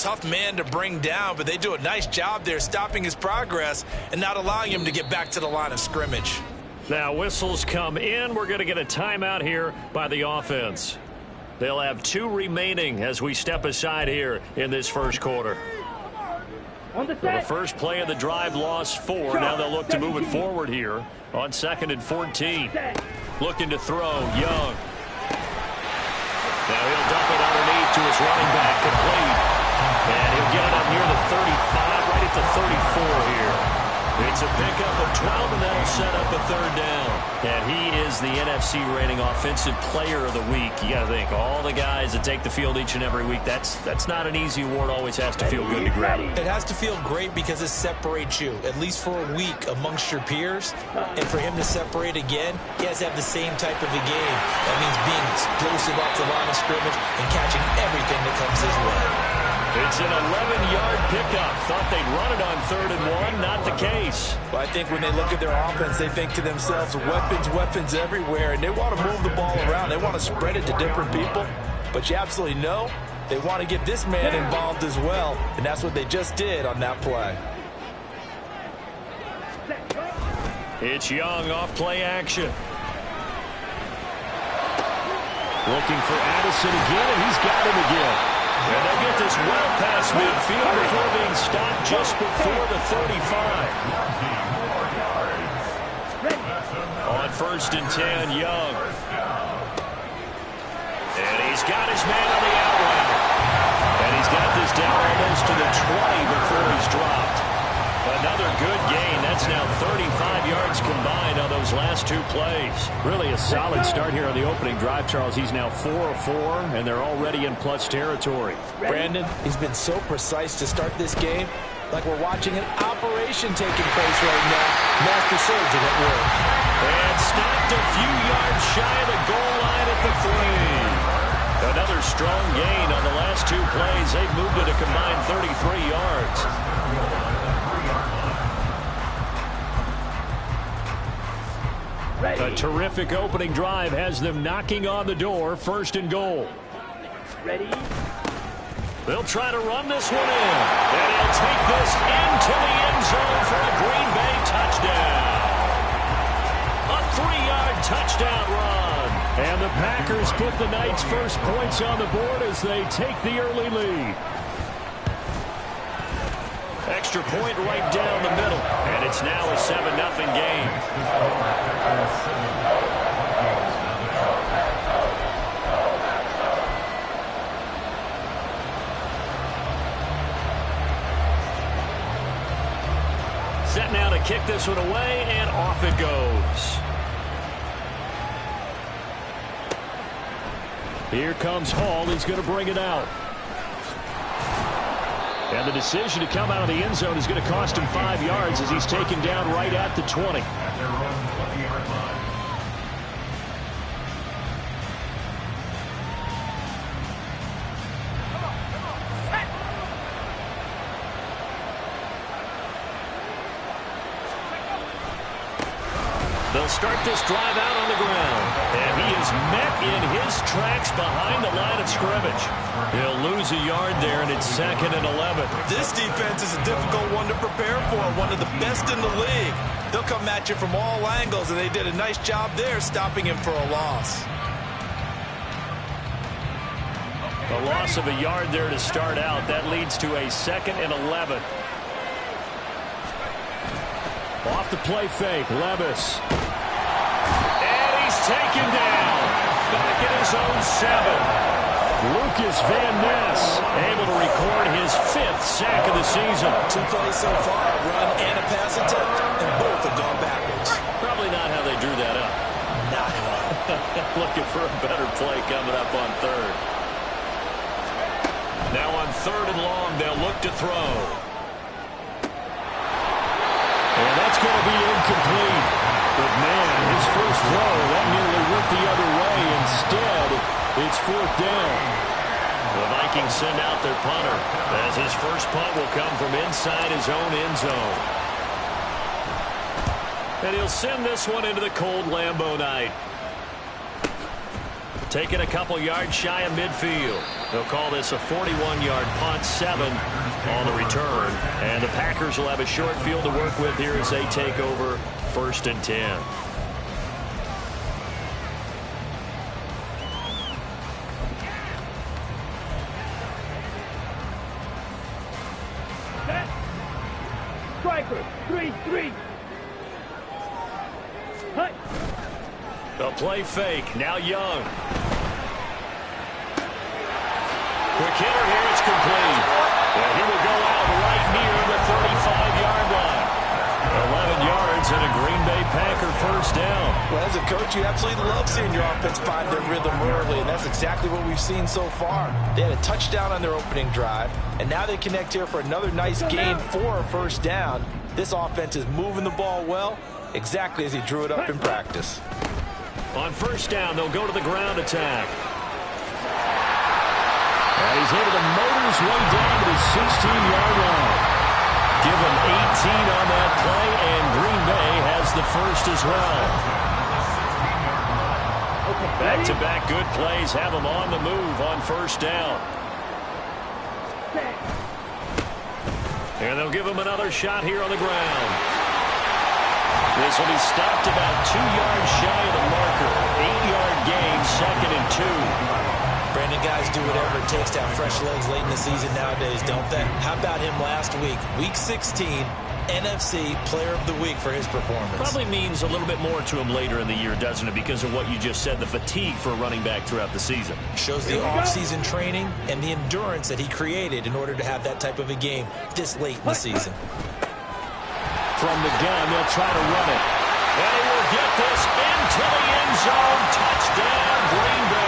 tough man to bring down, but they do a nice job there stopping his progress and not allowing him to get back to the line of scrimmage. Now whistles come in. We're going to get a timeout here by the offense. They'll have 2 remaining as we step aside here in this first quarter. The first play of the drive lost 4. Now they'll look to move it forward here on 2nd and 14. Looking to throw, Young. Now he'll dump it underneath to his running back, complete. And he'll get it up near the 35, right at the 34 here. It's a pickup of 12, and that'll set up a 3rd down. And he is the NFC reigning offensive player of the week. You got to think, all the guys that take the field each and every week, that's not an easy award. Always has to feel good to grab it. It has to feel great because it separates you, at least for a week, amongst your peers. And for him to separate again, he has to have the same type of a game. That means being explosive off the line of scrimmage and catching everything that comes his way. It's an 11-yard pickup. Thought they'd run it on 3rd and 1. Not the case. Well, I think when they look at their offense, they think to themselves, weapons everywhere, and they want to move the ball around. They want to spread it to different people. But you absolutely know they want to get this man involved as well, and that's what they just did on that play. It's Young off play action. Looking for Addison again, and he's got him again. And they get this well past midfield before being stopped just before the 35. On 1st and 10, Young. And he's got his man on the out route. And he's got this down almost to the 20 before he's dropped. Another good gain. That's now 35 yards combined on those last 2 plays. Really a solid start here on the opening drive, Charles. He's now 4 of 4, and they're already in plus territory. Brandon, he's been so precise to start this game, like we're watching an operation taking place right now. Master surgeon at work. And stopped a few yards shy of the goal line at the 3. Another strong gain on the last 2 plays. They've moved it a combined 33 yards. A terrific opening drive has them knocking on the door. 1st and goal. Ready? They'll try to run this one in. And he'll take this into the end zone for a Green Bay touchdown. A 3-yard touchdown run. And the Packers put the night's first points on the board as they take the early lead. Extra point right down the middle. And it's now a 7-0 game. Set now to kick this one away, and off it goes. Here comes Hall. He's going to bring it out. And the decision to come out of the end zone is going to cost him 5 yards as he's taken down right at the 20. They'll start this drive out on the ground. And he is met in his tracks behind the line of scrimmage. He'll lose a yard there, and it's 2nd and 11. This defense is a difficult one to prepare for, one of the best in the league. They'll come at you from all angles, and they did a nice job there stopping him for a loss. A loss of a yard there to start out. That leads to a 2nd and 11. Off the play fake, Levis. And he's taken down. Back at his own 7. Lucas Van Ness able to record his 5th sack of the season. 2 plays so far, a run and a pass attempt, and both have gone backwards. Probably not how they drew that up. Not at all. Looking for a better play coming up on 3rd. Now on 3rd and long, they'll look to throw. And that's going to be incomplete. But, man, his first throw, that nearly went the other way. Instead, it's 4th down. The Vikings send out their punter as his first punt will come from inside his own end zone. And he'll send this one into the cold Lambeau night. Taking a couple yards shy of midfield. They'll call this a 41-yard punt, 7 on the return. And the Packers will have a short field to work with here as they take over 1st and 10. Striker, 3-3. Hut. The play fake. Now Young. Quick hitter here. It's complete. And he will go out right near the 35-yard line. 11 yards and a Green Bay Packer first down. Well, as a coach, you absolutely love seeing your offense find their rhythm early, and that's exactly what we've seen so far. They had a touchdown on their opening drive, and now they connect here for another nice gain for a first down. This offense is moving the ball well, exactly as he drew it up in practice. On first down, they'll go to the ground attack. And he's able to motor his way down to the 16-yard line. Give him 18 on that play, and Green Bay has the first as well. Back-to-back good plays have them on the move on first down. And they'll give him another shot here on the ground. This will be stopped about 2 yards shy of the marker. 8-yard gain, 2nd and 2. Brandon, guys do whatever it takes to have fresh legs late in the season nowadays, don't they? How about him last week? Week 16, NFC Player of the Week for his performance. Probably means a little bit more to him later in the year, doesn't it? Because of what you just said, the fatigue for a running back throughout the season. Shows the off-season training and the endurance that he created in order to have that type of a game this late in the season. From the gun, they'll try to run it. And he will get this into the end zone. Touchdown, Green Bay.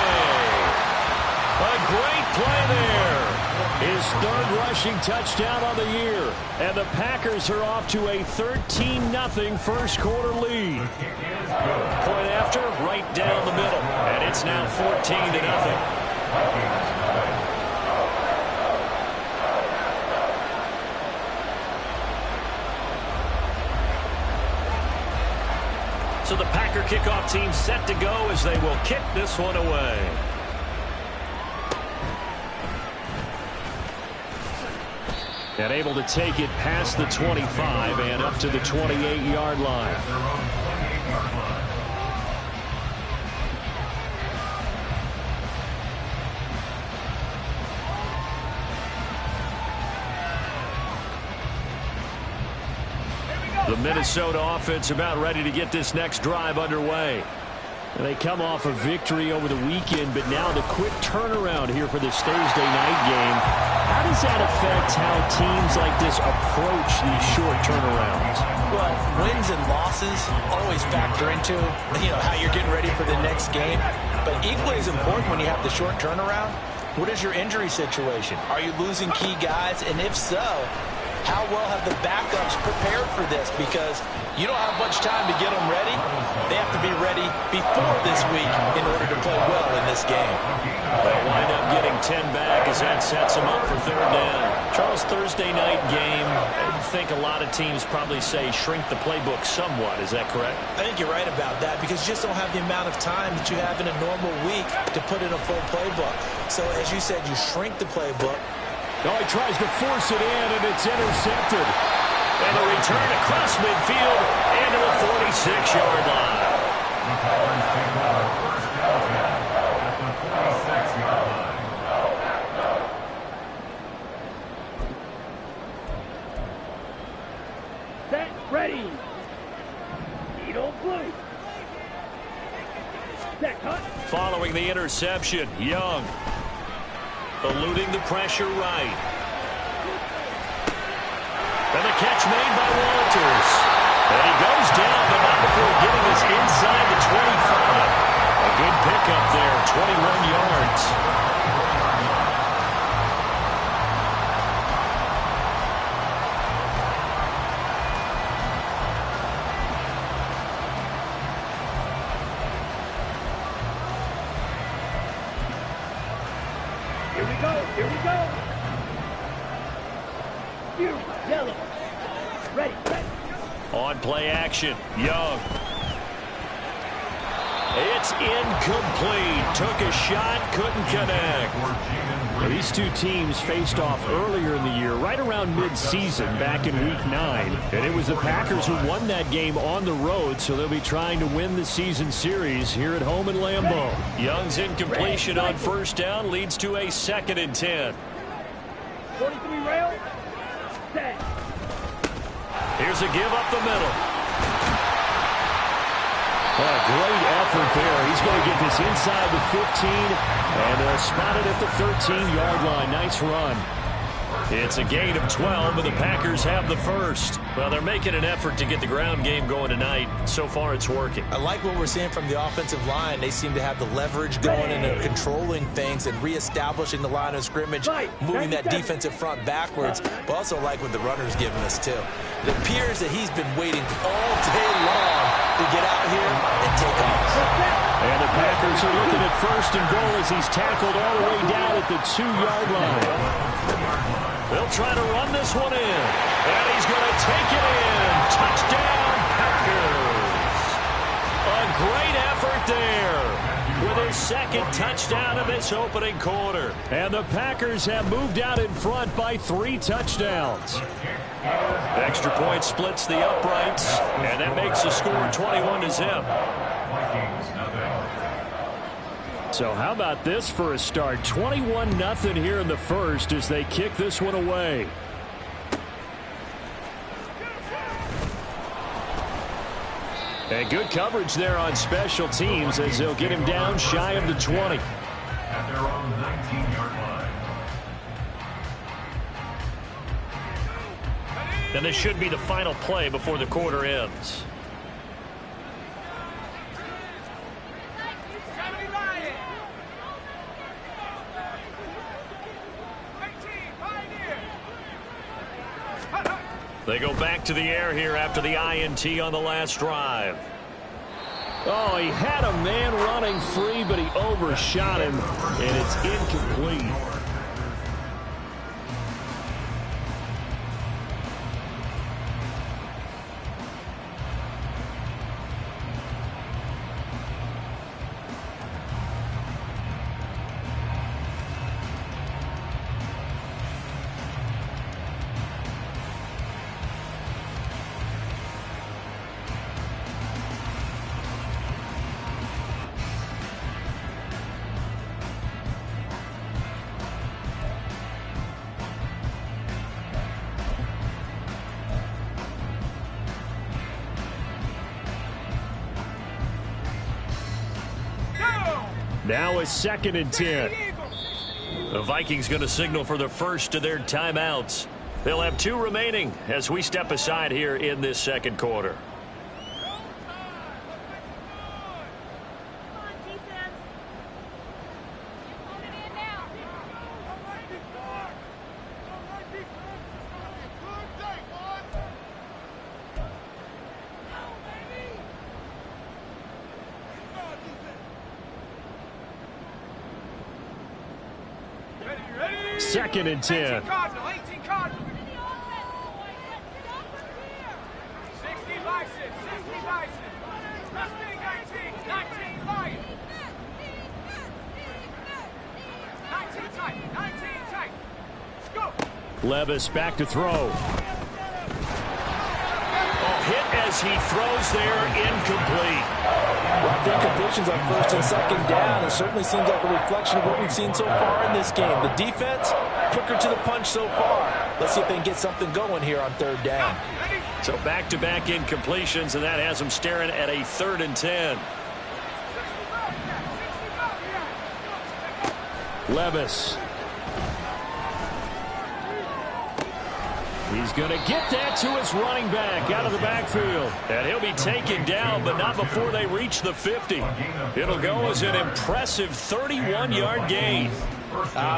A great play there. His 3rd rushing touchdown on the year. And the Packers are off to a 13-0 first quarter lead. Point after, right down the middle. And it's now 14-0. So the Packer kickoff team set to go as they will kick this one away. And able to take it past the 25 and up to the 28-yard line. The Minnesota offense about ready to get this next drive underway. And they come off a victory over the weekend, but now the quick turnaround here for this Thursday night game. How does that affect how teams like this approach these short turnarounds? Well, wins and losses always factor into, how you're getting ready for the next game. But equally as important when you have the short turnaround, what is your injury situation? Are you losing key guys? And if so, how well have the backups prepared for this? Because you don't have much time to get them ready. They have to be ready before this week in order to play well in this game. They'll wind up getting 10 back as that sets them up for 3rd down. Charles, Thursday night game, I think a lot of teams probably say shrink the playbook somewhat. Is that correct? I think you're right about that because you just don't have the amount of time that you have in a normal week to put in a full playbook. So as you said, you shrink the playbook. No, he tries to force it in, and it's intercepted. And a return across midfield into the 46-yard line. Set, ready. Needle blue. Set, cut. Following the interception, Young. Eluding the pressure right. And the catch made by Walters. And he goes down, but not before getting us inside the 25. A good pickup there, 21 yards. Here we go. Here we go. Here, yellow. Ready, ready. On play action, Young. It's incomplete. Took a shot, couldn't connect. These two teams faced off earlier in the year, right around mid-season, back in Week 9. And it was the Packers who won that game on the road, so they'll be trying to win the season series here at home in Lambeau. Young's incompletion on first down leads to a 2nd and 10. 43 rail. Set. Here's a give up the middle. A great effort there. He's going to get this inside the 15, and they'll spot it at the 13-yard line. Nice run. It's a gain of 12, and the Packers have the first. Well, they're making an effort to get the ground game going tonight. So far, it's working. I like what we're seeing from the offensive line. They seem to have the leverage going, and they're controlling things and reestablishing the line of scrimmage, moving that defensive front backwards. But also like what the runner's giving us, too. It appears that he's been waiting all day long to get out here and take off. And the Packers are looking at 1st and goal as he's tackled all the way down at the 2-yard line. They'll try to run this one in. And he's going to take it in. Touchdown, Packers. A great effort there with his 2nd touchdown of this opening quarter. And the Packers have moved out in front by 3 touchdowns. Extra point splits the uprights, and that makes the score 21-0. So how about this for a start? 21-0 here in the first as they kick this one away. And good coverage there on special teams as they'll get him down shy of the 20. At their own 19-yard line. And this should be the final play before the quarter ends. They go back to the air here after the INT on the last drive. Oh, he had a man running free, but he overshot him, and it's incomplete. Now a 2nd and 10. The Vikings going to signal for the first of their timeouts. They'll have 2 remaining as we step aside here in this 2nd quarter. Second and 10. 18 Cardinal. 60 Bison. 60 Bison. 19 Lion. 19 tight. 19 tight. Go. Levis back to throw. Hit as he throws there, incomplete. Well, I think completions on 1st and 2nd down. It certainly seems like a reflection of what we've seen so far in this game. The defense, quicker to the punch so far. Let's see if they can get something going here on 3rd down. So back-to-back incompletions, and that has them staring at a 3rd and 10. Levis. He's going to get that to his running back out of the backfield. And he'll be taken down, but not before they reach the 50. It'll go as an impressive 31-yard gain.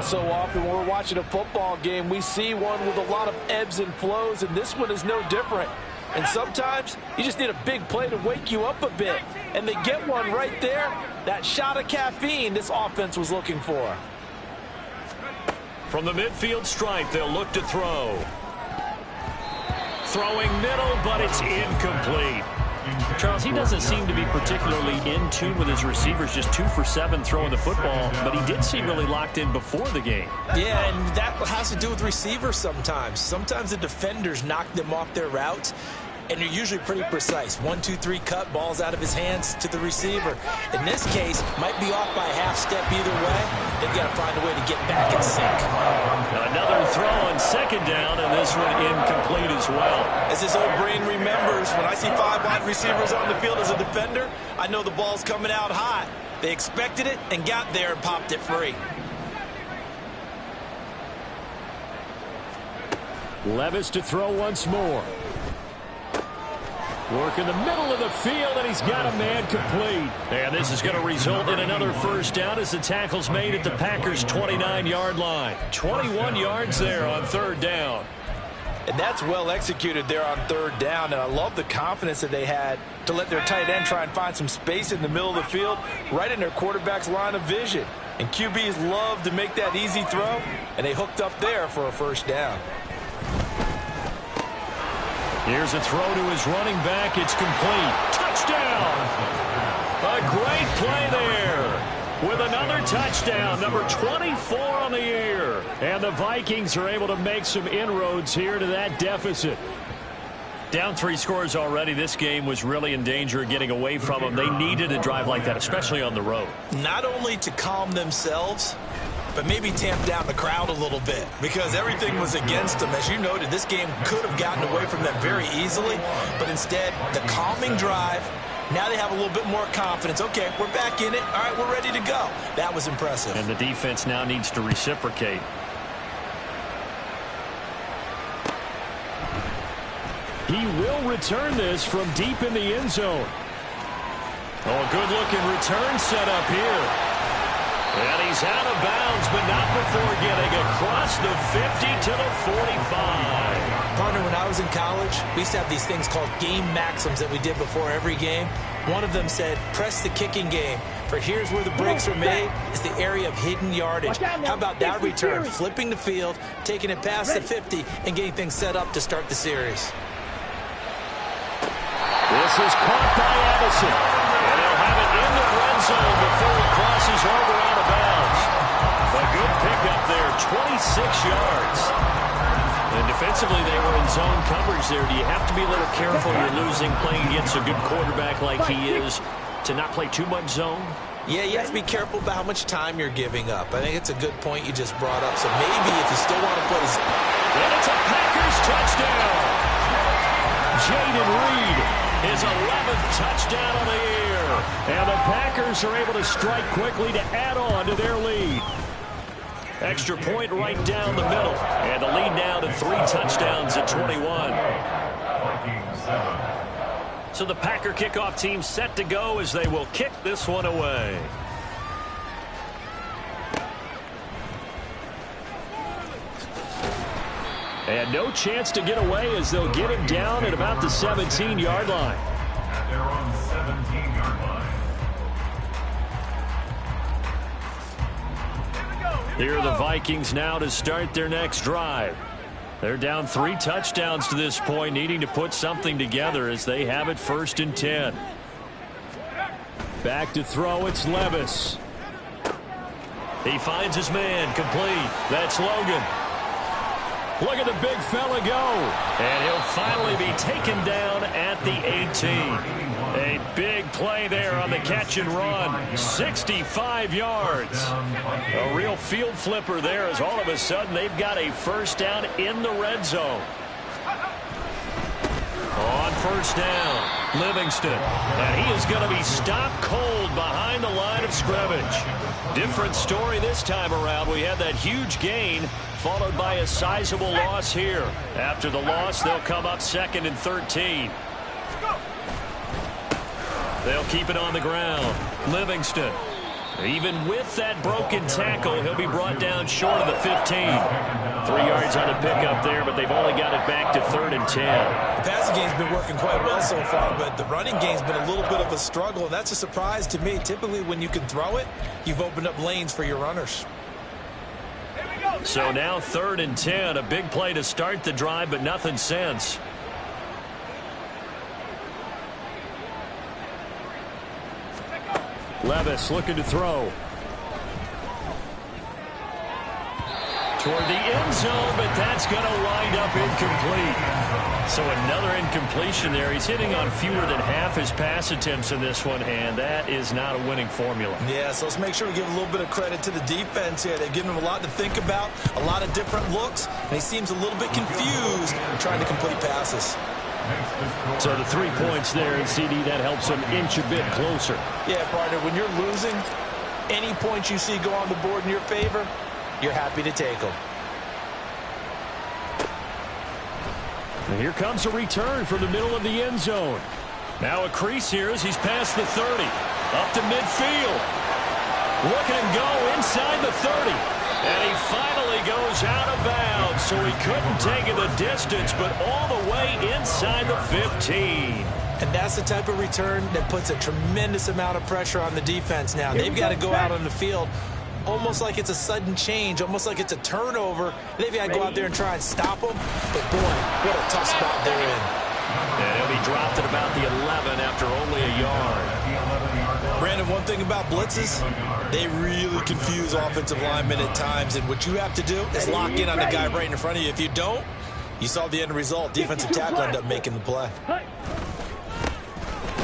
So often when we're watching a football game, we see one with a lot of ebbs and flows, and this one is no different. And sometimes you just need a big play to wake you up a bit. And they get one right there. That shot of caffeine this offense was looking for. From the midfield stripe, they'll look to throw. Throwing middle, but it's incomplete. Charles, he doesn't seem to be particularly in tune with his receivers, just 2 for 7 throwing the football, but he did seem really locked in before the game. Yeah, and that has to do with receivers sometimes. Sometimes the defenders knock them off their routes, and they're usually pretty precise. 1, 2, 3 cut, balls out of his hands to the receiver. In this case, might be off by a half step either way. They've got to find a way to get back in sync. Another throw on second down, and this one incomplete as well. As his old brain remembers, when I see 5 wide receivers on the field as a defender, I know the ball's coming out high. They expected it and got there and popped it free. Levis to throw once more. Work in the middle of the field, and he's got a man complete. And this is going to result in another first down as the tackle's made at the Packers' 29-yard line. 21 yards there on third down. And that's well executed there on third down, and I love the confidence that they had to let their tight end try and find some space in the middle of the field, right in their quarterback's line of vision. And QBs love to make that easy throw, and they hooked up there for a first down. Here's a throw to his running back. It's complete. Touchdown! A great play there with another touchdown, number 24 on the year. And the Vikings are able to make some inroads here to that deficit. Down 3 scores already. This game was really in danger of getting away from them. They needed a drive like that, especially on the road. Not only to calm themselves, but maybe tamp down the crowd a little bit, because everything was against them. As you noted, this game could have gotten away from them very easily, but instead, the calming drive, now they have a little bit more confidence. Okay, we're back in it. All right, we're ready to go. That was impressive. And the defense now needs to reciprocate. He will return this from deep in the end zone. Oh, a good-looking return set up here. And he's out of bounds, but not before getting across the 50 to the 45. Partner, when I was in college, we used to have these things called game maxims that we did before every game. One of them said, press the kicking game, for here's where the breaks are made. It's the area of hidden yardage. How about that return? Flipping the field, taking it past the 50, and getting things set up to start the series. This is caught by Addison. And he'll have it in the red zone before he crosses over out of bounds. A good pickup there, 26 yards. And defensively, they were in zone coverage there. Do you have to be a little careful? You're losing playing against a good quarterback like he is to not play too much zone? Yeah, you have to be careful about how much time you're giving up. I think it's a good point you just brought up. So maybe if you still want to play... And it's a Packers touchdown. Jaden Reed, his 11th touchdown of the year. And the Packers are able to strike quickly to add on to their lead. Extra point right down the middle. And the lead now to 3 touchdowns at 21. So the Packer kickoff team set to go as they will kick this one away. And no chance to get away as they'll get him down at about the 17-yard line. At their own 17-yard line. Here are the Vikings now to start their next drive. They're down 3 touchdowns to this point, needing to put something together as they have it 1st and 10. Back to throw, it's Levis. He finds his man, complete. That's Logan. Look at the big fella go. And he'll finally be taken down at the 18. A big play there on the catch and run. 65 yards. A real field flipper there as all of a sudden they've got a first down in the red zone. On first down, Livingston. And he is going to be stopped cold behind the line of scrimmage. Different story this time around. We had that huge gain followed by a sizable loss here. After the loss, they'll come up 2nd and 13. They'll keep it on the ground. Livingston. Even with that broken tackle, he'll be brought down short of the 15. 3 yards on the pickup there, but they've only got it back to 3rd and 10. The passing game's been working quite well so far, but the running game's been a little bit of a struggle, and that's a surprise to me. Typically, when you can throw it, you've opened up lanes for your runners. So now 3rd and 10, a big play to start the drive, but nothing since. Levis looking to throw. Toward the end zone, but that's going to wind up incomplete. So another incompletion there. He's hitting on fewer than half his pass attempts in this one, and that is not a winning formula. Yeah, so let's make sure we give a little bit of credit to the defense here. They've given him a lot to think about, a lot of different looks, and he seems a little bit confused trying to complete passes. So the 3 points there, and CD, that helps him inch a bit closer. Yeah, partner, when you're losing, any points you see go on the board in your favor, you're happy to take them. And here comes a return from the middle of the end zone. Now a crease here as he's past the 30. Up to midfield. Look at him go inside the 30. And he finally goes out of bounds, so he couldn't take it the distance, but all the way inside the 15. And that's the type of return that puts a tremendous amount of pressure on the defense now. They've got to go out on the field almost like it's a sudden change, almost like it's a turnover. They've got to go out there and try and stop them. But, boy, what a tough spot they're in. And he'll be dropped at about the 11 after only a yard. Brandon, one thing about blitzes, they really confuse offensive linemen at times. And what you have to do is lock in on the guy right in front of you. If you don't, you saw the end result. Defensive tackle ended up making the play.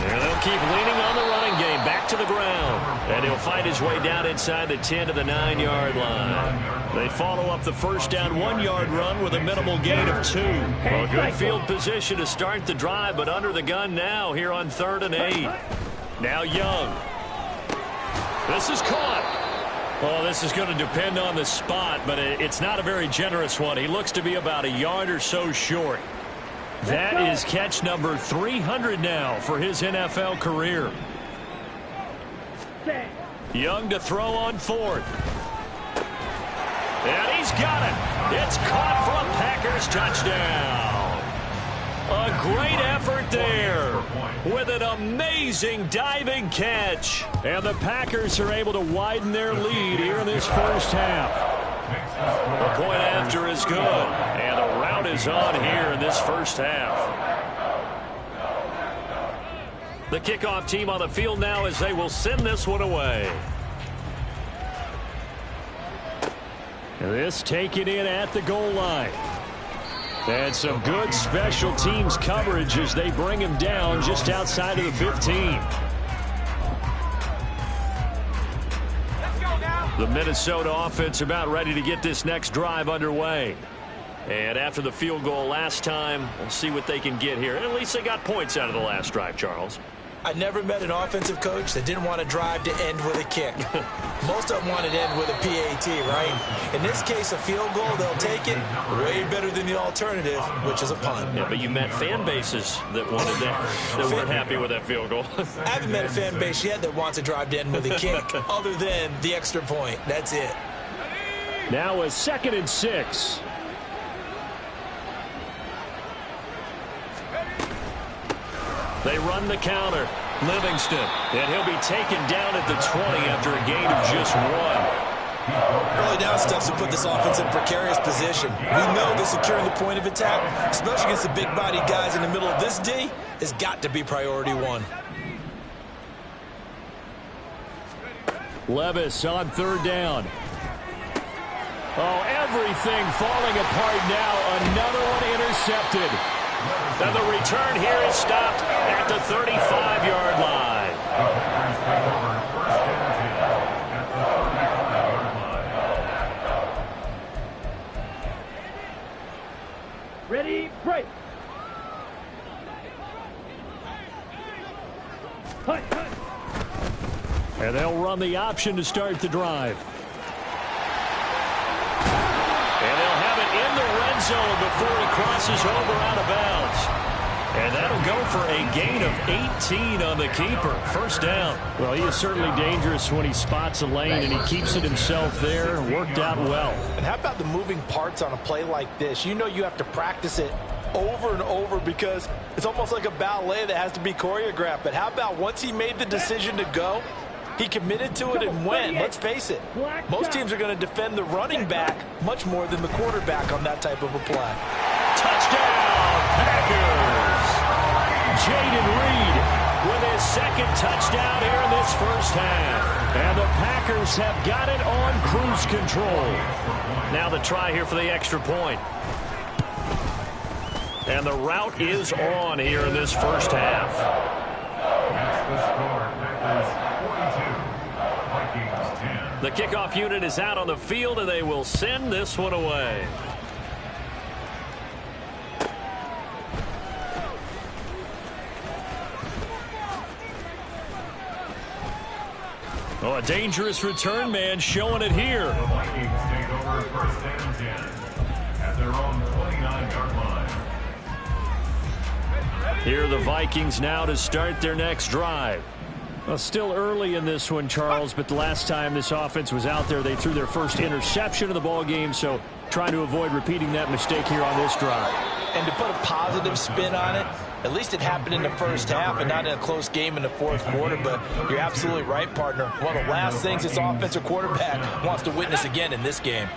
And they'll keep leaning on the running game. Back to the ground. And he'll fight his way down inside the 10 to the 9-yard line. They follow up the first down 1-yard run with a minimal gain of 2. A good field position to start the drive, but under the gun now here on 3rd and 8. Now Young. This is caught. Well, this is going to depend on the spot, but it's not a very generous one. He looks to be about a yard or so short. That is catch number 300 now for his NFL career. Young to throw on 4th. And he's got it. It's caught for a Packers touchdown. A great effort there with an amazing diving catch. And the Packers are able to widen their lead here in this first half. The point after is good. And the route is on here in this first half. The kickoff team on the field now as they will send this one away. This taken in at the goal line. And some good special teams coverage as they bring him down just outside of the 15. The Minnesota offense about ready to get this next drive underway. And after the field goal last time, we'll see what they can get here. At least they got points out of the last drive, Charles. I never met an offensive coach that didn't want to drive to end with a kick. Most of them want to end with a PAT, right? In this case, a field goal, they'll take it way better than the alternative, which is a punt. Yeah, but you met fan bases that wanted that weren't happy with that field goal. I haven't met a fan base yet that wants to drive to end with a kick, other than the extra point. That's it. Now a 2nd and 6. They run the counter. Livingston. And he'll be taken down at the 20 after a gain of just 1. Early down stuff to put this offense in a precarious position. We know that securing the point of attack, especially against the big-bodied guys in the middle of this D, has got to be priority 1. Levis on 3rd down. Oh, everything falling apart now. Another one intercepted. And the return here is stopped at the 35-yard line. Ready, break. And they'll run the option to start the drive. And they'll have it in the red zone before he crosses over out of bounds. And that'll go for a gain of 18 on the keeper. First down. Well, he is certainly dangerous when he spots a lane, and he keeps it himself there. Worked out well. And how about the moving parts on a play like this? You know you have to practice it over and over because it's almost like a ballet that has to be choreographed. But how about once he made the decision to go, he committed to it and went. Let's face it, most teams are going to defend the running back much more than the quarterback on that type of a play. Touchdown, Packers! Jaden Reed with his second touchdown here in this first half. And the Packers have got it on cruise control. Now the try here for the extra point. And the route is on here in this first half. That's the score. Packers 42, Vikings 10. The kickoff unit is out on the field, and they will send this one away. Oh, a dangerous return man showing it here. The Vikings take over first and 10 at their own 29-yard line. Here are the Vikings now to start their next drive. Well, still early in this one, Charles, but the last time this offense was out there, they threw their first interception of the ball game, so trying to avoid repeating that mistake here on this drive. And to put a positive spin on it, at least it happened in the first half and not in a close game in the fourth quarter. But you're absolutely right, partner. One of the last things this offensive quarterback wants to witness again in this game.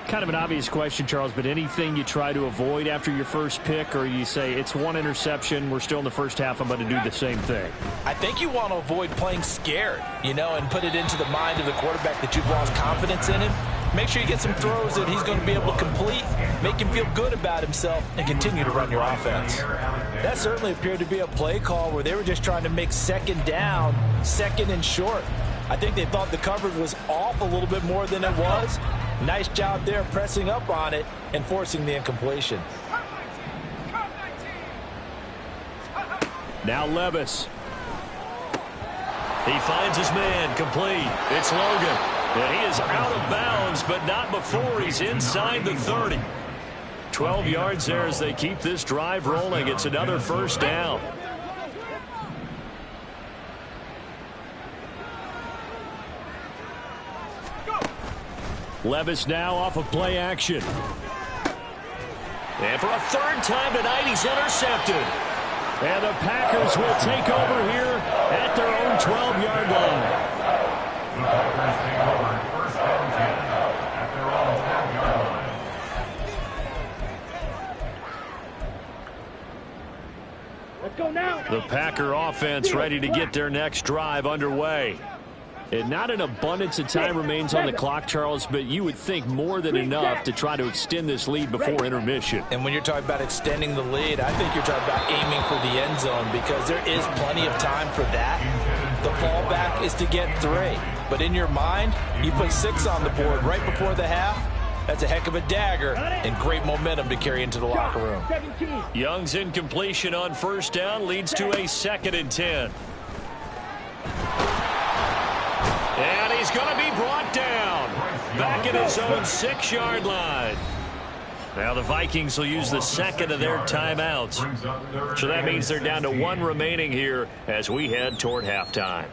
Kind of an obvious question, Charles, but anything you try to avoid after your first pick, or you say it's one interception, we're still in the first half, I'm going to do the same thing? I think you want to avoid playing scared, and put it into the mind of the quarterback that you've lost confidence in him. Make sure you get some throws that he's going to be able to complete, make him feel good about himself, and continue to run your offense. That certainly appeared to be a play call where they were just trying to make second down, second and short. I think they thought the coverage was off a little bit more than it was. Nice job there pressing up on it and forcing the incompletion. Now Levis. He finds his man, complete. It's Logan. And he is out of bounds, but not before he's inside the 30. 12 yards there as they keep this drive rolling. It's another first down. Levis now off of play action. And for a third time tonight, he's intercepted. And the Packers will take over here at their own 12-yard line. The Packers take over first and 10 at their own 12-yard line. Let's go now. The Packer offense ready to get their next drive underway. And not an abundance of time remains on the clock, Charles, but you would think more than enough to try to extend this lead before intermission. And when you're talking about extending the lead, I think you're talking about aiming for the end zone because there is plenty of time for that. The fallback is to get 3. But in your mind, you put 6 on the board right before the half. That's a heck of a dagger and great momentum to carry into the locker room. 17. Young's incompletion on first down leads to a 2nd and 10. And he's going to be brought down back at his own 6-yard line. Now the Vikings will use the second of their timeouts. So that means they're down to 1 remaining here as we head toward halftime.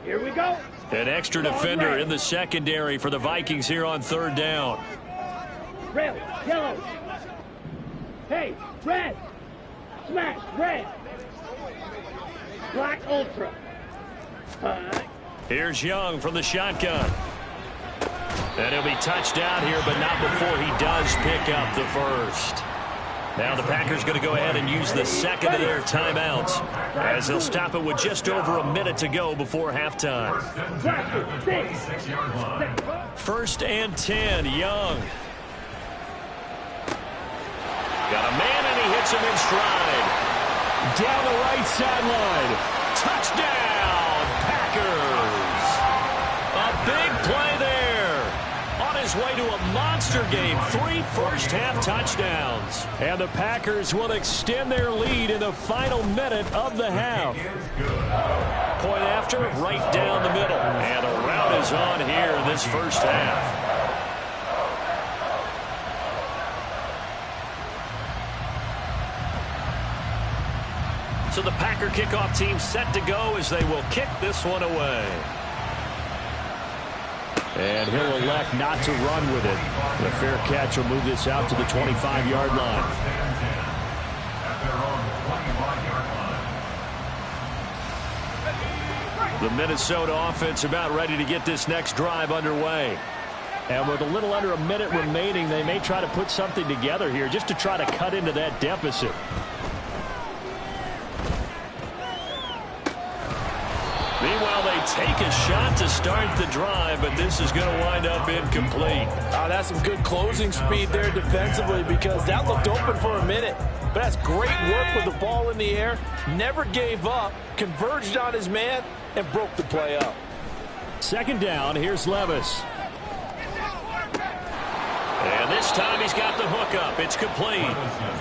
Here we go. An extra defender in the secondary for the Vikings here on third down. Red, yellow. Hey, red. Smash, red. Black ultra. Here's Young from the shotgun. And he'll be touched down here, but not before he does pick up the first. Now the Packers going to go ahead and use the second of their timeouts as they'll stop it with just over a minute to go before halftime. First and 10, Young. Got a man, and he hits him in stride. Down the right sideline. Touchdown, Packers. A big play there. On his way to a monster game. 3 first-half touchdowns. And the Packers will extend their lead in the final minute of the half. Point after, right down the middle. And a rout is on here in this first half. So the Packer kickoff team set to go as they will kick this one away. And he'll elect not to run with it. The fair catch will move this out to the 25-yard line. The Minnesota offense about ready to get this next drive underway. And with a little under a minute remaining, they may try to put something together here just to try to cut into that deficit. Meanwhile, they take a shot to start the drive, but this is going to wind up incomplete. That's some good closing speed there defensively, because that looked open for a minute. But that's great work with the ball in the air. Never gave up, converged on his man, and broke the play up. Second down, here's Levis. And this time he's got the hook up. It's complete.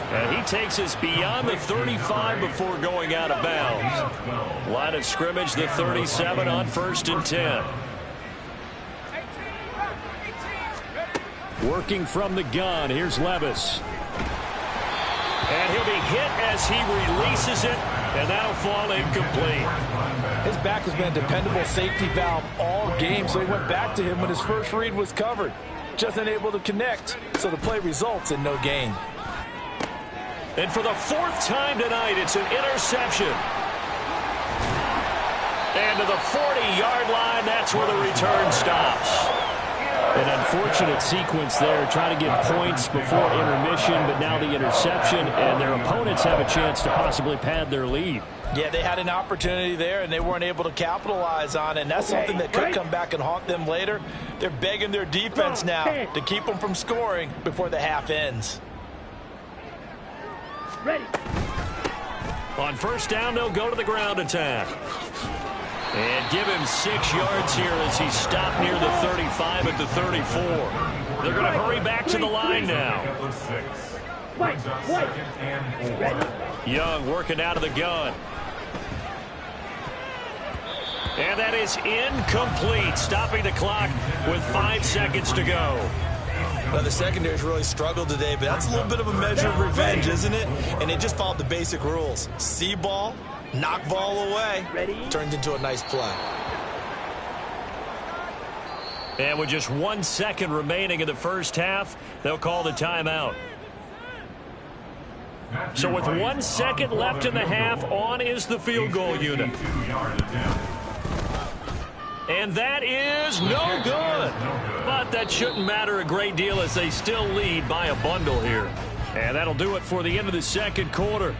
And he takes us beyond the 35 before going out of bounds. Line of scrimmage, the 37 on 1st and 10. Working from the gun, here's Levis. And he'll be hit as he releases it, and that'll fall incomplete. His back has been a dependable safety valve all game, so he went back to him when his first read was covered. Just unable to connect, so the play results in no gain. And for the 4th time tonight, it's an interception. And to the 40-yard line, that's where the return stops. An unfortunate sequence there, trying to get points before intermission, but now the interception, and their opponents have a chance to possibly pad their lead. Yeah, they had an opportunity there, and they weren't able to capitalize on it, and that's something that could come back and haunt them later. They're begging their defense now to keep them from scoring before the half ends. Ready. On 1st down, they'll go to the ground attack. And give him 6 yards here as he's stopped near the 35 at the 34. They're going to hurry back to the line now. Young working out of the gun. And that is incomplete, stopping the clock with 5 seconds to go. Well, the secondary's really struggled today, but that's a little bit of a measure of revenge, isn't it? And they just followed the basic rules. See ball, knock ball away. Turns into a nice play. And with just 1 second remaining in the first half, they'll call the timeout. So with 1 second left in the half, on is the field goal unit. And that is no good. But that shouldn't matter a great deal as they still lead by a bundle here. And that'll do it for the end of the second quarter.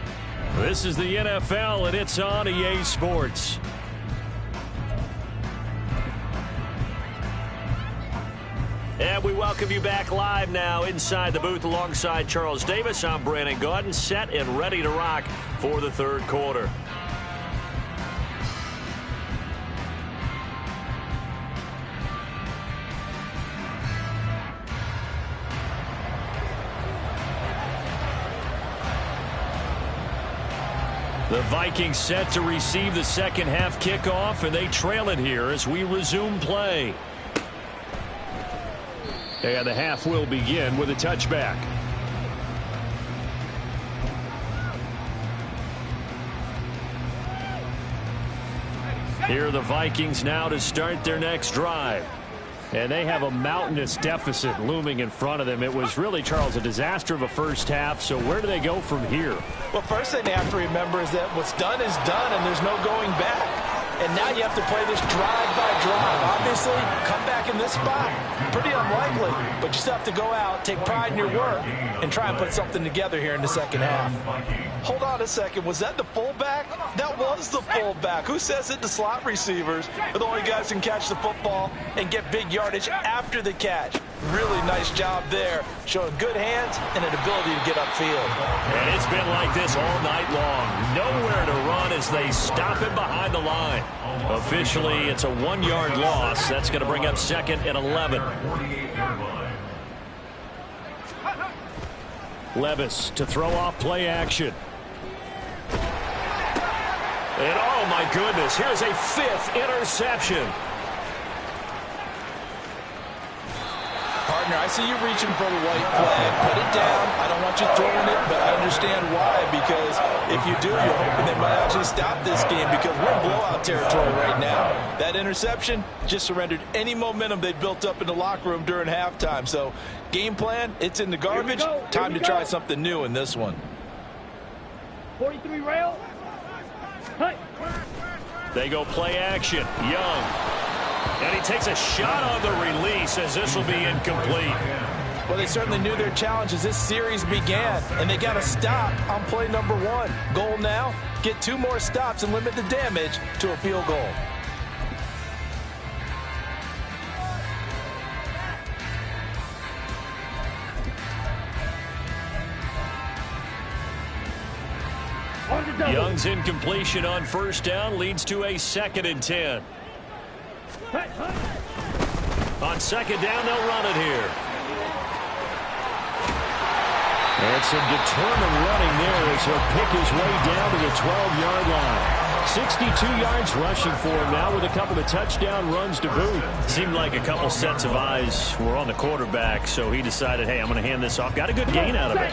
This is the NFL, and it's on EA Sports. And we welcome you back live now inside the booth alongside Charles Davis. I'm Brandon Gaudin, set and ready to rock for the third quarter. The Vikings set to receive the second half kickoff, and they trail it here as we resume play. And the half will begin with a touchback. Here are the Vikings now to start their next drive. And they have a mountainous deficit looming in front of them. It was really, Charles, a disaster of a first half. So where do they go from here? Well, first thing they have to remember is that what's done is done, and there's no going back. And now you have to play this drive by drive. Obviously, come back in this spot. Pretty unlikely, but you still have to go out, take pride in your work, and try and put something together here in the second half. Hold on a second. Was that the fullback? That was the fullback. Who says it? The slot receivers are the only guys who can catch the football and get big yardage after the catch. Really nice job there, showing good hands and an ability to get upfield. And it's been like this all night long. Nowhere to run as they stop him behind the line. Officially, it's a 1-yard loss. That's going to bring up 2nd and 11. Levis to throw off play action. And oh my goodness, here's a 5th interception. Partner, I see you reaching for the white flag. Put it down. I don't want you throwing it, but I understand why, because if you do, you're hoping they might actually stop this game, because we're in blowout territory right now. That interception just surrendered any momentum they built up in the locker room during halftime. So game plan, it's in the garbage. Time to try something new in this one. 43 rail. Hut. They go play action. Young. And he takes a shot on the release as this will be incomplete. Well, they certainly knew their challenge as this series began, and they got to stop on play number 1. Goal now, get 2 more stops and limit the damage to a field goal. Young's incompletion on first down leads to a 2nd and 10. On second down, they'll run it here. And some determined running there as he'll pick his way down to the 12-yard line. 62 yards rushing for him now with a couple of touchdown runs to boot. Seemed like a couple sets of eyes were on the quarterback, so he decided, hey, I'm going to hand this off. Got a good gain out of it.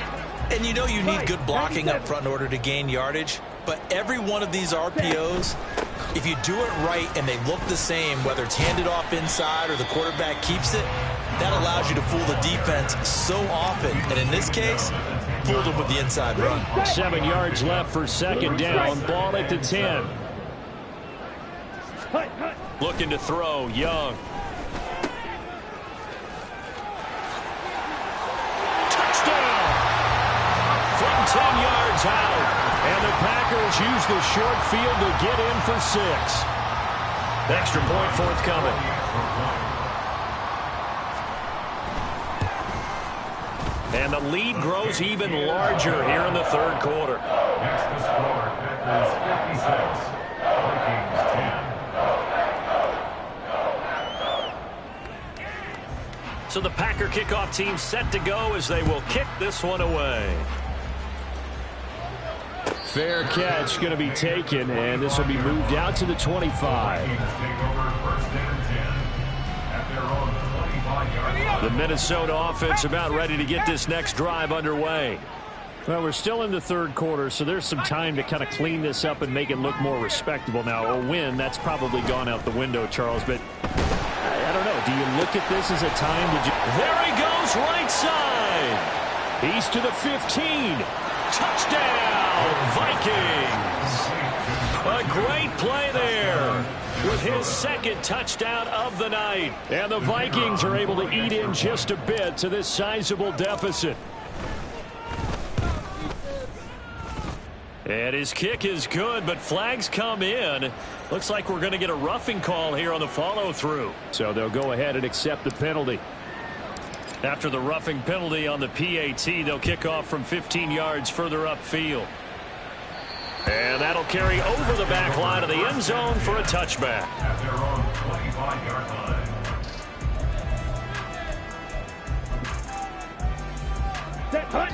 And you know you need good blocking up front in order to gain yardage, but every one of these RPOs, if you do it right and they look the same, whether it's handed off inside or the quarterback keeps it, that allows you to fool the defense so often. And in this case, fooled them with the inside run. 7 yards left for second down. Ball at the 10. Looking to throw, Young. Touchdown! From 10 yards out. And the Packers use the short field to get in for 6. Extra point forthcoming. And the lead grows even larger here in the third quarter. Next to score, Packers 56, Vikings 10. So the Packer kickoff team set to go as they will kick this one away. Fair catch going to be taken, and this will be moved out to the 25. Vikings take over first and 10 at their own 25-yard line. The Minnesota offense about ready to get this next drive underway. Well, we're still in the third quarter, so there's some time to kind of clean this up and make it look more respectable. Now, a win, that's probably gone out the window, Charles, but I don't know. Do you look at this as a time to There he goes, right side. He's to the 15. Touchdown, Vikings. A great play there with his 2nd touchdown of the night. And the Vikings are able to eat in just a bit to this sizable deficit. And his kick is good, but flags come in. Looks like we're going to get a roughing call here on the follow-through. So they'll go ahead and accept the penalty. After the roughing penalty on the PAT, they'll kick off from 15 yards further upfield. And that'll carry over the back line of the end zone for a touchback. At their own 25-yard line. Set, hut.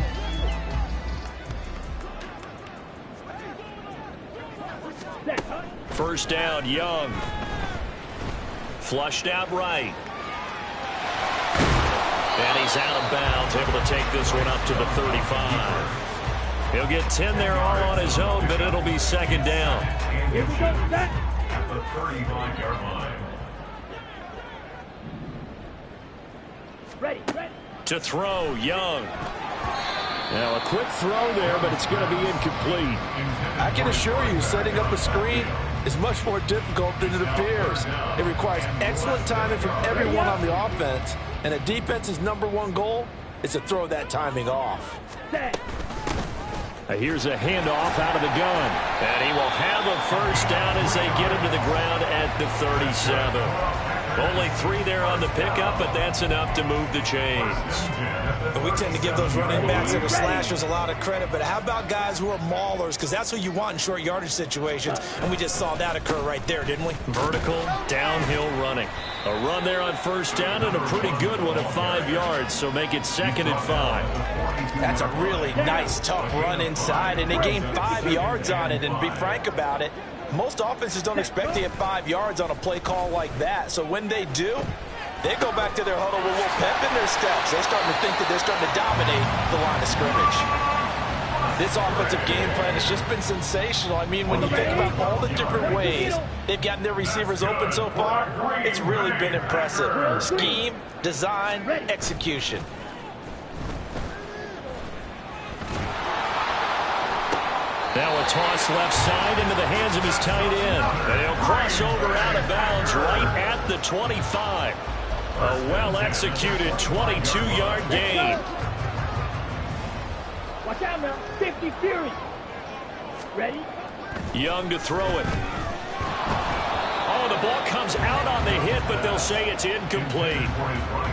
Set, hut. First down, Young. Flushed out right. And he's out of bounds, able to take this one up to the 35. He'll get 10 there all on his own, but it'll be second down. Here we go, set. At the 35-yard line. Ready, ready. To throw, Young. Now, a quick throw there, but it's going to be incomplete. I can assure you, setting up a screen is much more difficult than it appears. It requires excellent timing from everyone on the offense, and a defense's #1 goal is to throw that timing off. Set. Here's a handoff out of the gun. And he will have a first down as they get him to the ground at the 37. Only 3 there on the pickup, but that's enough to move the chains. And we tend to give those running backs and the slashers a lot of credit, but how about guys who are maulers? Because that's who you want in short yardage situations, and we just saw that occur right there, didn't we? Vertical, downhill running. A run there on first down and a pretty good one at 5 yards, so make it 2nd and 5. That's a really nice, tough run inside, and they gained 5 yards on it. And to be frank about it, most offenses don't expect to get 5 yards on a play call like that. So when they do, they go back to their huddle with a little pep in their steps. They're starting to think that they're starting to dominate the line of scrimmage. This offensive game plan has just been sensational. I mean, when you think about all the different ways they've gotten their receivers open so far, it's really been impressive. Scheme, design, execution. Now a toss left side into the hands of his tight end. And he'll cross over out of bounds right at at the 25. A well-executed 22-yard gain. Watch out now. 50 Fury. Ready? Young to throw it. Oh, the ball comes out on the hit, but they'll say it's incomplete.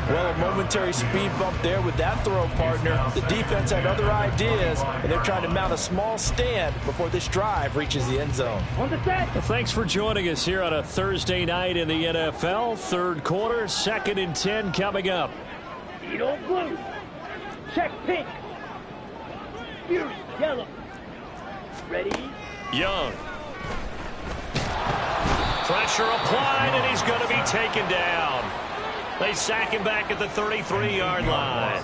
Well, a momentary speed bump there with that throw, partner. The defense had other ideas, and they're trying to mount a small stand before this drive reaches the end zone. On the set. Well, thanks for joining us here on a Thursday night in the NFL. Third quarter, 2nd and 10 coming up. Beat on blue. Check pink. Fury, yellow. Ready? Young. Pressure applied, and he's going to be taken down. They sack him back at the 33-yard line.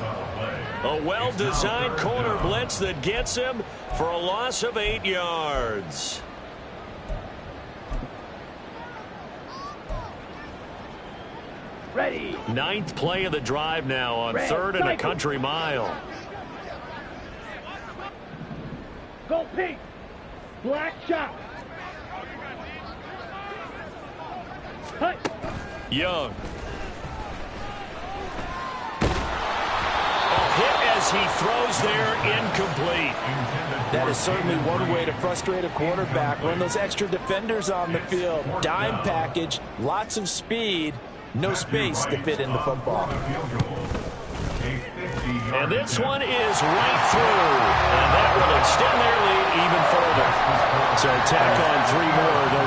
A well-designed corner blitz that gets him for a loss of 8 yards. Ready. 9th play of the drive now on 3rd and a country mile. Go pink. Black shot. Hut. Young. A hit as he throws there, incomplete. That is certainly one way to frustrate a quarterback. Run those extra defenders on the field. Dime package, lots of speed, no space to fit in the football. And this one is right through. And that will extend their lead even further. So tack on 3 more, though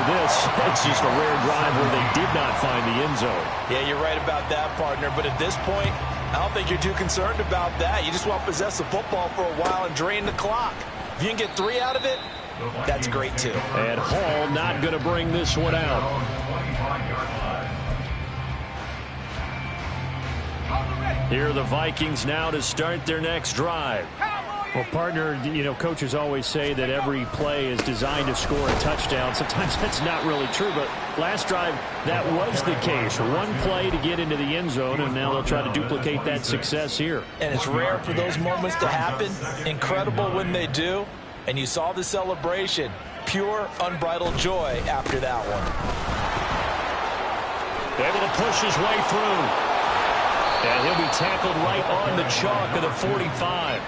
it's just a rare drive where they did not find the end zone. Yeah, you're right about that, partner. But at this point, I don't think you're too concerned about that. You just want to possess the football for a while and drain the clock. If you can get 3 out of it, that's great too. And Hall not going to bring this one out. Here are the Vikings now to start their next drive. Well, partner, you know, coaches always say that every play is designed to score a touchdown. Sometimes that's not really true, but last drive, that was the case. One play to get into the end zone, and now they'll try to duplicate that success here. And it's rare for those moments to happen. Incredible when they do. And you saw the celebration. Pure, unbridled joy after that one. Able to push his way through. And he'll be tackled right on the chalk of the 45.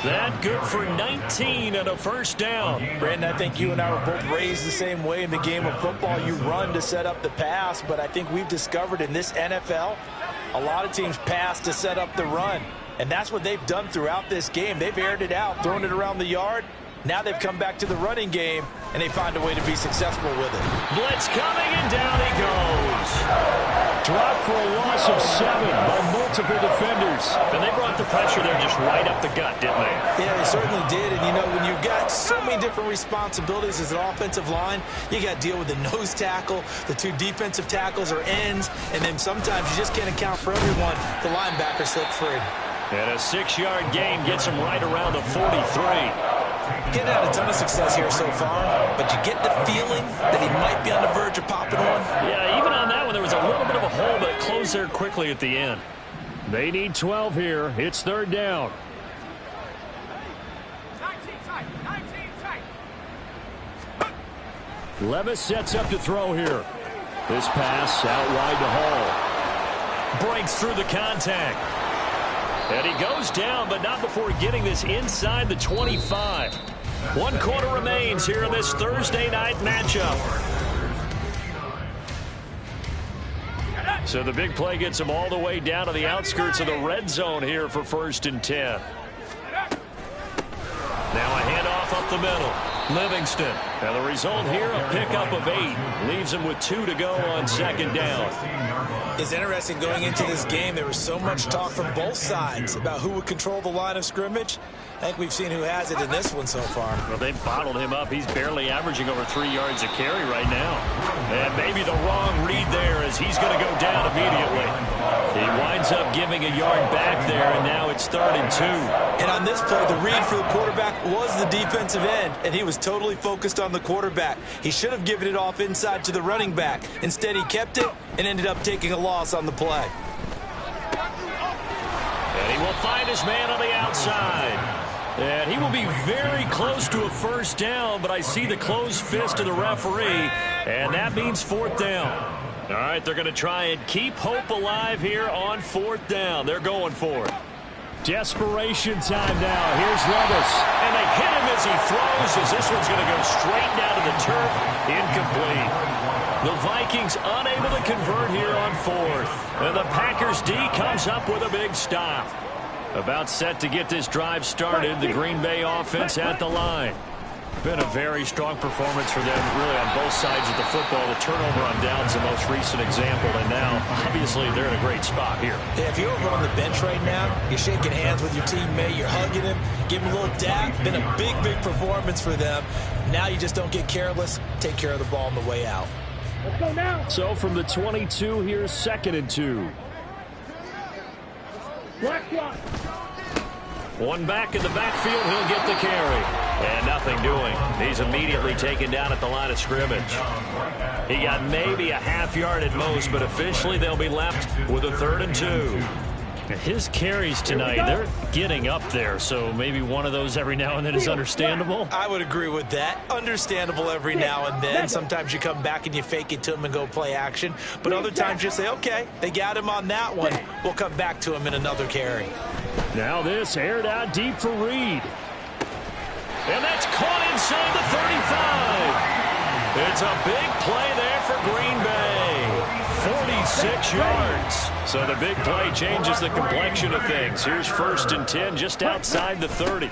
That good for 19 and a first down. Brandon, I think you and I were both raised the same way in the game of football. You run to set up the pass, but I think we've discovered in this NFL, a lot of teams pass to set up the run. And that's what they've done throughout this game. They've aired it out, thrown it around the yard. Now they've come back to the running game, and they find a way to be successful with it. Blitz coming, and down he goes. Dropped for a loss of 7 by multiple defenders. And they brought the pressure there just right up the gut, didn't they? Yeah, they certainly did. And, you know, when you've got so many different responsibilities as an offensive line, you got to deal with the nose tackle, the 2 defensive tackles or ends, and then sometimes you just can't account for everyone. The linebacker slipped free. And a 6-yard gain gets him right around the 43. Getting had a ton of success here so far, but you get the feeling that he might be on the verge of popping one. Yeah, even on that one, there was a little bit of a hole, but it closed there quickly at the end. They need 12 here. It's 3rd down. 19 tight, 19 tight. Levis sets up to throw here. This pass out wide to Hall. Breaks through the contact. And he goes down, but not before getting this inside the 25. 1 quarter remains here in this Thursday night matchup. So the big play gets him all the way down to the outskirts of the red zone here for 1st and 10. Now a handoff up the middle. Livingston. And the result here, a pickup of 8. Leaves him with 2 to go on 2nd down. It's interesting going into this game. There was so much talk from both sides about who would control the line of scrimmage. I think we've seen who has it in this one so far. Well, they've bottled him up. He's barely averaging over 3 yards a carry right now. And maybe the wrong read there as he's going to go down immediately. He winds up giving a yard back there, and now it's 3rd and 2. And on this play, the read for the quarterback was the defensive end, and he was totally focused on the quarterback. He should have given it off inside to the running back. Instead, he kept it and ended up taking a loss on the play. And he will find his man on the outside. And he will be very close to a 1st down, but I see the closed fist of the referee, and that means 4th down. All right, they're going to try and keep hope alive here on 4th down. They're going for it. Desperation time now. Here's Levis. And they hit him as he throws, as this one's going to go straight down to the turf. Incomplete. The Vikings unable to convert here on 4th. And the Packers D comes up with a big stop. About set to get this drive started, the Green Bay offense at the line. Been a very strong performance for them, really, on both sides of the football. The turnover on downs, the most recent example, and now, obviously, they're in a great spot here. Yeah, if you're over on the bench right now, you're shaking hands with your teammate, you're hugging him, give him a little dap. Been a big, big performance for them. Now you just don't get careless. Take care of the ball on the way out. Let's go now. So from the 22, here's 2nd and 2. Black one. One back in the backfield, he'll get the carry. And nothing doing. He's immediately taken down at the line of scrimmage. He got maybe a half yard at most, but officially they'll be left with a 3rd and 2. His carries tonight, they're getting up there, so maybe one of those every now and then is understandable. I would agree with that. Understandable every now and then. Sometimes you come back and you fake it to him and go play action. But other times you say, okay, they got him on that one. We'll come back to him in another carry. Now this aired out deep for Reed. And that's caught inside the 35. It's a big play there for Green Bay. 46 yards. So the big play changes the complexion of things. Here's 1st and 10 just outside the 30.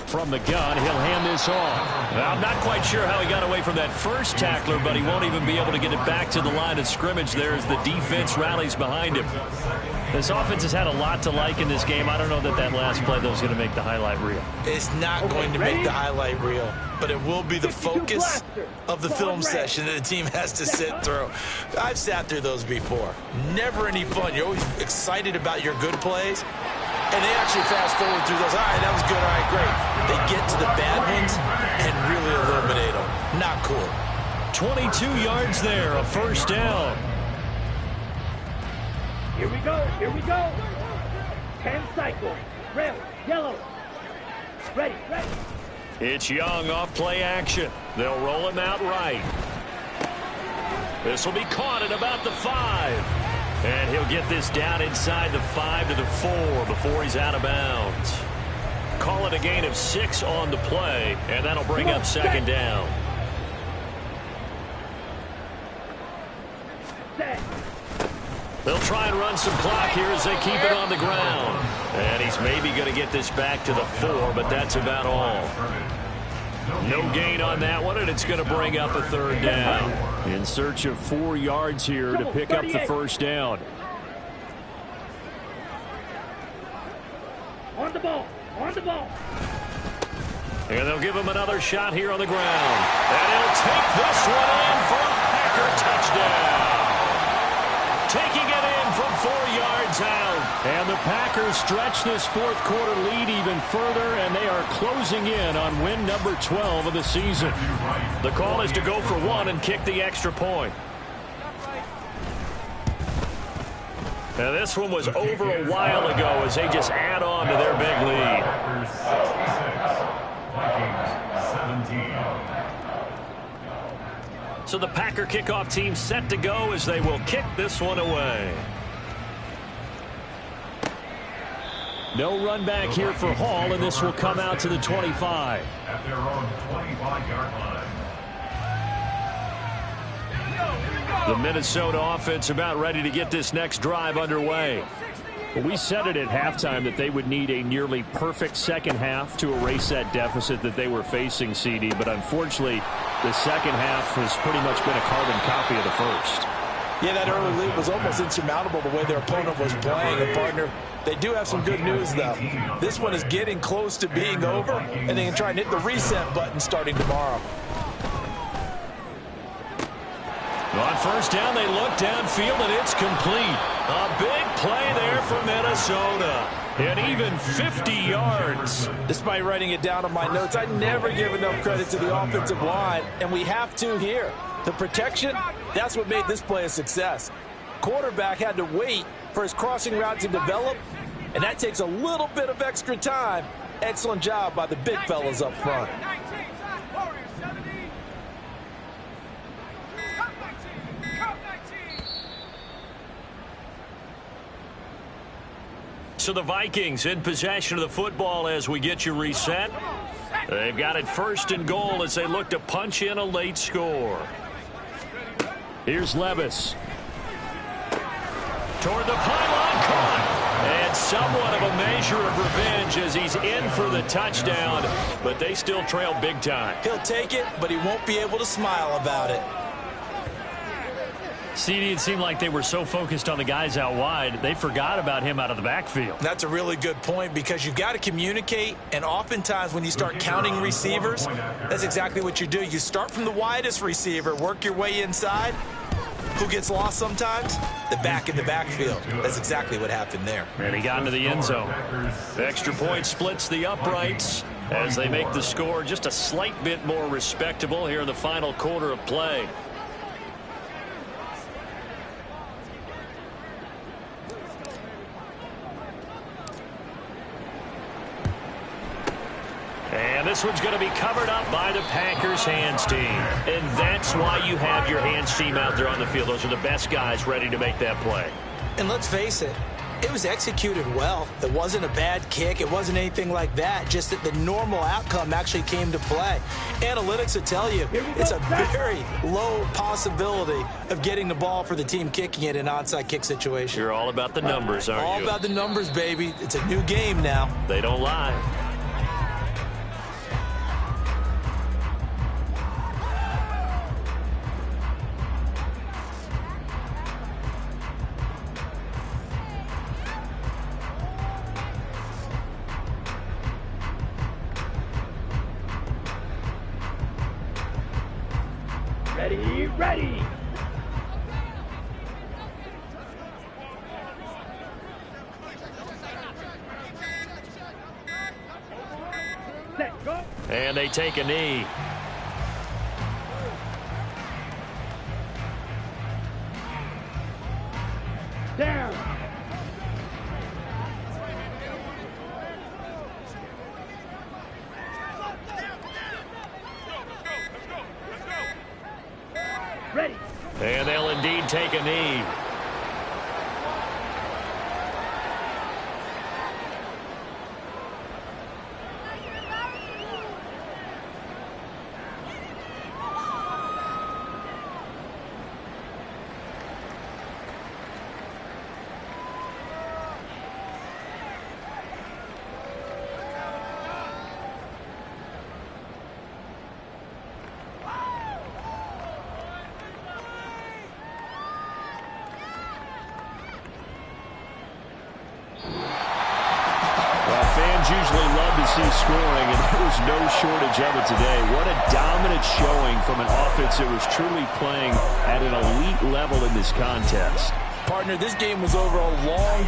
From the gun, he'll hand this off. Well, I'm not quite sure how he got away from that first tackler, but he won't even be able to get it back to the line of scrimmage there as the defense rallies behind him. This offense has had a lot to like in this game. I don't know that last play, though, is going to make the highlight reel. It's not going to make the highlight reel, but it will be the focus of the film session that the team has to sit through. I've sat through those before. Never any fun. You're always excited about your good plays, and they actually fast forward through those. All right, that was good. All right, great. They get to the bad ones and really eliminate them. Not cool. 22 yards there, a 1st down. Here we go. Here we go. 10 cycles. Red, yellow. Ready, ready. It's Young off play action. They'll roll him out right. This will be caught at about the 5. And he'll get this down inside the 5 to the 4 before he's out of bounds. Call it a gain of 6 on the play, and that'll bring up 2nd down. They'll try and run some clock here as they keep it on the ground. And he's maybe going to get this back to the 4, but that's about all. No gain on that one, and it's going to bring up a 3rd down. In search of 4 yards here to pick up the 1st down. On the ball. On the ball. And they'll give him another shot here on the ground. And he'll take this one in for a Packer touchdown. Taking it in from 4 yards out. And the Packers stretch this 4th quarter lead even further, and they are closing in on win number 12 of the season. The call is to go for 1 and kick the extra point. Now this one was over a while ago as they just add on to their big lead. Vikings 17. So the Packer kickoff team set to go as they will kick this one away. No run back here for Hall, and this will come out to the 25. At their own 25-yard line. The Minnesota offense about ready to get this next drive underway. We said it at halftime that they would need a nearly perfect second half to erase that deficit that they were facing, CD, but unfortunately the second half has pretty much been a carbon copy of the first. Yeah, that early lead was almost insurmountable the way their opponent was playing. And, partner, they do have some good news, though. This one is getting close to being over, and they can try and hit the reset button starting tomorrow. On 1st down, they look downfield, and it's complete. A big play there for Minnesota. And even 50 yards. Despite writing it down on my notes, I never give enough credit to the offensive line, and we have to here. The protection, that's what made this play a success. Quarterback had to wait for his crossing route to develop, and that takes a little bit of extra time. Excellent job by the big fellas up front. So the Vikings in possession of the football as we get you reset. They've got it 1st and goal as they look to punch in a late score. Here's Levis. Toward the pylon, caught. And somewhat of a measure of revenge as he's in for the touchdown, but they still trail big time. He'll take it, but he won't be able to smile about it. CD, it seemed like they were so focused on the guys out wide, they forgot about him out of the backfield. That's a really good point because you've got to communicate, and oftentimes when you start counting receivers, that's exactly what you do. You start from the widest receiver, work your way inside. Who gets lost sometimes? The back in the backfield. That's exactly what happened there. And he got into the end zone. The extra point splits the uprights as they make the score just a slight bit more respectable here in the final quarter of play. And this one's going to be covered up by the Packers hands team. And that's why you have your hands team out there on the field. Those are the best guys ready to make that play. And let's face it, it was executed well. It wasn't a bad kick. It wasn't anything like that. Just that the normal outcome actually came to play. Analytics will tell you it's a very low possibility of getting the ball for the team kicking it in an onside kick situation. You're all about the numbers, aren't you? All about the numbers, baby. It's a new game now. They don't lie. Ready. Set, go. And they take a knee. Down. Ready. And they'll indeed take a knee. Fans usually love to see scoring, and there was no shortage of it today. What a dominant showing from an offense that was truly playing at an elite level in this contest. Partner, this game was over a long time.